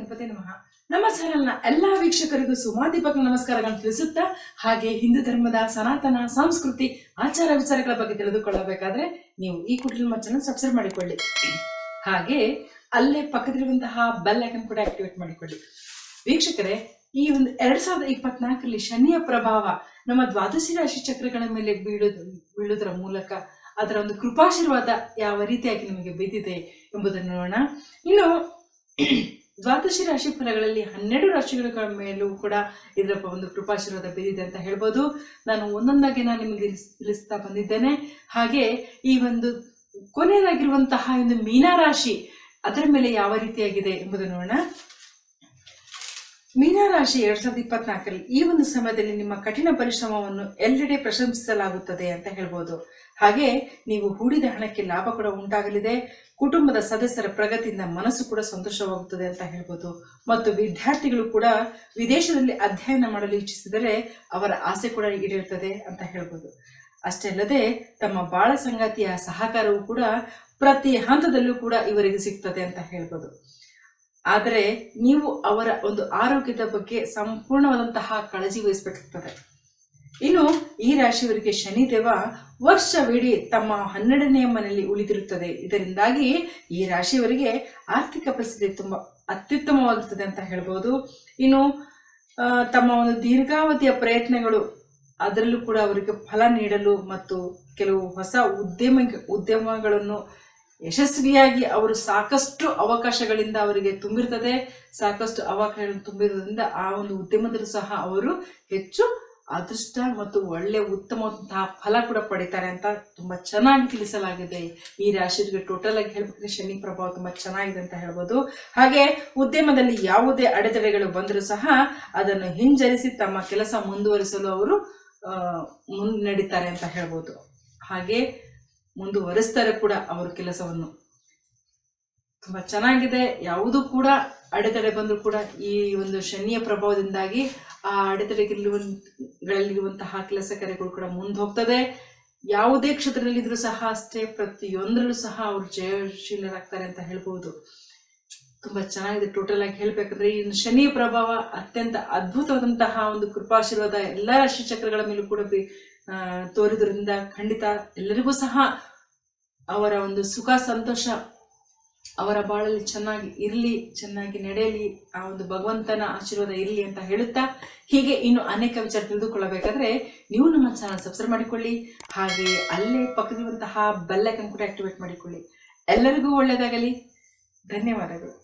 ಗಣಪತಿ ನಮಃ. ನಮ್ಮ ಚಾನೆಲ್ನ ಎಲ್ಲಾ ವೀಕ್ಷಕರಿಗೂ ಸುಮಾದೀಪಕ ನಮಸ್ಕಾರಗಳನ್ನು ತಿಳಿಸುತ್ತಾ, ಹಾಗೆ ಹಿಂದೂ ಧರ್ಮದ ಸನಾತನ ಸಂಸ್ಕೃತಿ ಆಚಾರ ವಿಚಾರಗಳ ಬಗ್ಗೆ ತಿಳಿದುಕೊಳ್ಳಬೇಕಾದ್ರೆ ನೀವು ಈ ಕೂಡಲೇ ನಮ್ಮ ಚಾನೆಲ್ ಸಬ್ಸ್ಕ್ರೈಬ್ ಮಾಡಿಕೊಳ್ಳಿ. ಹಾಗೆ ಅಲ್ಲೇ ಪಕ್ಕದಲ್ಲಿರುವಂತಹ ಬೆಲ್ ಐಕಾನ್ ಕೂಡ ಆಕ್ಟಿವೇಟ್ ಮಾಡಿಕೊಳ್ಳಿ. ವೀಕ್ಷಕರೇ, ಈ ಒಂದು 2024ರಲ್ಲಿ ಶನಿಯ ಪ್ರಭಾವ ನಮ್ಮ ದ್ವಾದಶಿ ರಾಶಿ ಚಕ್ರಗಳ ಮೇಲೆ ಬೀಳುವುದರ ಮೂಲಕ ಅದರ ಒಂದು ಕೃಪಾಶೀರ್ವಾದ ಯಾವ ರೀತಿಯಾಗಿ ನಿಮಗೆ ಬಿದ್ದಿದೆ ಎಂಬುದನ್ನು ನೋಡೋಣ. ಇನ್ನು ದ್ವಾದಶಿ ರಾಶಿ ಫಲಗಳಲ್ಲಿ 12 ರಾಶಿಗಳ ಮೇಲೂ ಕೂಡ ಇದರ ಒಂದು ಕೃಪಾಶೀರ್ವಾದ ಬಿದ್ದಿದೆ ಅಂತ ಹೇಳ್ಬೋದು. ನಾನು ಒಂದೊಂದಾಗಿ ನಿಮಗೆ ತಿಳಿಸ್ತಾ ಬಂದಿದ್ದೇನೆ. ಹಾಗೆ ಈ ಒಂದು ಕೊನೆಯದಾಗಿರುವಂತಹ ಒಂದು ಮೀನ ರಾಶಿ ಅದರ ಮೇಲೆ ಯಾವ ರೀತಿಯಾಗಿದೆ ಎಂಬುದನ್ನು ನೋಡೋಣ. ಮೀನ ರಾಶಿ 2024ರಲ್ಲಿ ಈ ಒಂದು ಸಮಯದಲ್ಲಿ ನಿಮ್ಮ ಕಠಿಣ ಪರಿಶ್ರಮವನ್ನು ಎಲ್ಲೆಡೆ ಪ್ರಶಂಸಿಸಲಾಗುತ್ತದೆ ಅಂತ ಹೇಳ್ಬೋದು. ಹಾಗೆ ನೀವು ಹೂಡಿದ ಹಣಕ್ಕೆ ಲಾಭ ಕೂಡ ಉಂಟಾಗಲಿದೆ. ಕುಟುಂಬದ ಸದಸ್ಯರ ಪ್ರಗತಿಯಿಂದ ಮನಸ್ಸು ಕೂಡ ಸಂತೋಷವಾಗುತ್ತದೆ ಅಂತ ಹೇಳ್ಬೋದು. ಮತ್ತು ವಿದ್ಯಾರ್ಥಿಗಳು ಕೂಡ ವಿದೇಶದಲ್ಲಿ ಅಧ್ಯಯನ ಮಾಡಲು ಇಚ್ಛಿಸಿದರೆ ಅವರ ಆಸೆ ಕೂಡ ಈಡೇರುತ್ತದೆ ಅಂತ ಹೇಳ್ಬೋದು. ಅಷ್ಟೇ ಅಲ್ಲದೆ ತಮ್ಮ ಬಾಳ ಸಂಗಾತಿಯ ಸಹಕಾರವು ಕೂಡ ಪ್ರತಿ ಹಂತದಲ್ಲೂ ಕೂಡ ಇವರಿಗೆ ಸಿಗ್ತದೆ ಅಂತ ಹೇಳ್ಬೋದು. ಆದರೆ ನೀವು ಅವರ ಒಂದು ಆರೋಗ್ಯದ ಬಗ್ಗೆ ಸಂಪೂರ್ಣವಾದಂತಹ ಕಾಳಜಿ ವಹಿಸಬೇಕಾಗ್ತದೆ. ಇನ್ನು ಈ ರಾಶಿಯವರಿಗೆ ಶನಿದೇವ ವರ್ಷವಿಡೀ ತಮ್ಮ 12ನೇ ಮನೆಯಲ್ಲಿ ಉಳಿದಿರುತ್ತದೆ. ಇದರಿಂದಾಗಿ ಈ ರಾಶಿಯವರಿಗೆ ಆರ್ಥಿಕ ಪರಿಸ್ಥಿತಿ ತುಂಬಾ ಅತ್ಯುತ್ತಮವಾಗಿರುತ್ತದೆ ಅಂತ ಹೇಳ್ಬೋದು. ಇನ್ನು ತಮ್ಮ ಒಂದು ದೀರ್ಘಾವಧಿಯ ಪ್ರಯತ್ನಗಳು ಅದರಲ್ಲೂ ಕೂಡ ಅವರಿಗೆ ಫಲ ನೀಡಲು ಮತ್ತು ಕೆಲವು ಹೊಸ ಉದ್ಯಮಗಳನ್ನು ಯಶಸ್ವಿಯಾಗಿ ಅವರು ಸಾಕಷ್ಟು ಅವಕಾಶಗಳಿಂದ ಅವರಿಗೆ ತುಂಬಿರ್ತದೆ. ಸಾಕಷ್ಟು ಅವಕಾಶಗಳನ್ನು ತುಂಬಿರೋದ್ರಿಂದ ಆ ಒಂದು ಉದ್ಯಮದಲ್ಲೂ ಸಹ ಅವರು ಹೆಚ್ಚು ಅದೃಷ್ಟ ಮತ್ತು ಒಳ್ಳೆ ಉತ್ತಮವಾದಂತಹ ಫಲ ಕೂಡ ಪಡಿತಾರೆ ಅಂತ ತುಂಬಾ ಚೆನ್ನಾಗಿ ತಿಳಿಸಲಾಗಿದೆ. ಈ ರಾಶಿಯವರಿಗೆ ಟೋಟಲ್ ಆಗಿ ಹೇಳ್ಬೇಕಂದ್ರೆ ಶನಿ ಪ್ರಭಾವ ತುಂಬಾ ಚೆನ್ನಾಗಿದೆ ಅಂತ ಹೇಳ್ಬೋದು. ಹಾಗೆ ಉದ್ಯಮದಲ್ಲಿ ಯಾವುದೇ ಅಡೆತಡೆಗಳು ಬಂದರೂ ಸಹ ಅದನ್ನು ಹಿಂಜರಿಸಿ ತಮ್ಮ ಕೆಲಸ ಮುಂದುವರಿಸಲು ಅವರು ಮುನ್ನಡೀತಾರೆ ಅಂತ ಹೇಳ್ಬೋದು. ಹಾಗೆ ಮುಂದುವರಿಸ್ತಾರೆ ಕೂಡ ಅವರ ಕೆಲಸವನ್ನು. ತುಂಬಾ ಚೆನ್ನಾಗಿದೆ. ಯಾವುದೂ ಕೂಡ ಅಡೆತಡೆ ಬಂದರೂ ಕೂಡ ಈ ಒಂದು ಶನಿಯ ಪ್ರಭಾವದಿಂದಾಗಿ ಆ ಅಡೆತಡೆಗಳಿರುವಂತಹ ಕೆಲಸ ಕಾರ್ಯಗಳು ಕೂಡ ಮುಂದೆ ಹೋಗ್ತದೆ. ಯಾವುದೇ ಕ್ಷೇತ್ರದಲ್ಲಿದ್ರೂ ಸಹ ಅಷ್ಟೇ, ಪ್ರತಿಯೊಂದರಲ್ಲೂ ಸಹ ಅವರು ಜಯಶೀಲರಾಗ್ತಾರೆ ಅಂತ ಹೇಳ್ಬೋದು. ತುಂಬಾ ಚೆನ್ನಾಗಿದೆ. ಟೋಟಲ್ ಆಗಿ ಹೇಳ್ಬೇಕಂದ್ರೆ ಈ ಶನಿಯ ಪ್ರಭಾವ ಅತ್ಯಂತ ಅದ್ಭುತವಾದಂತಹ ಒಂದು ಕೃಪಾಶೀರ್ವಾದ ಎಲ್ಲಾ ರಾಶಿ ಚಕ್ರಗಳ ಮೇಲೂ ಕೂಡ ತೋರಿದ್ರಿಂದ ಖಂಡಿತ ಎಲ್ಲರಿಗೂ ಸಹ ಅವರ ಒಂದು ಸುಖ ಸಂತೋಷ ಅವರ ಬಾಳಲ್ಲಿ ಚೆನ್ನಾಗಿ ಇರಲಿ, ಚೆನ್ನಾಗಿ ನಡೆಯಲಿ, ಆ ಒಂದು ಭಗವಂತನ ಆಶೀರ್ವಾದ ಇರಲಿ ಅಂತ ಹೇಳುತ್ತಾ, ಹೀಗೆ ಇನ್ನು ಅನೇಕ ವಿಚಾರ ತಿಳಿದುಕೊಳ್ಳಬೇಕಾದ್ರೆ ನೀವು ನಮ್ಮ ಚಾನಲ್ ಸಬ್ಸ್ಕ್ರೈಬ್ ಮಾಡಿಕೊಳ್ಳಿ. ಹಾಗೆ ಅಲ್ಲೇ ಪಕ್ಕದಿರುವಂತಹ ಬೆಲ್ ಐಕಾನ್ ಕೂಡ ಆಕ್ಟಿವೇಟ್ ಮಾಡಿಕೊಳ್ಳಿ. ಎಲ್ಲರಿಗೂ ಒಳ್ಳೆಯದಾಗಲಿ. ಧನ್ಯವಾದಗಳು.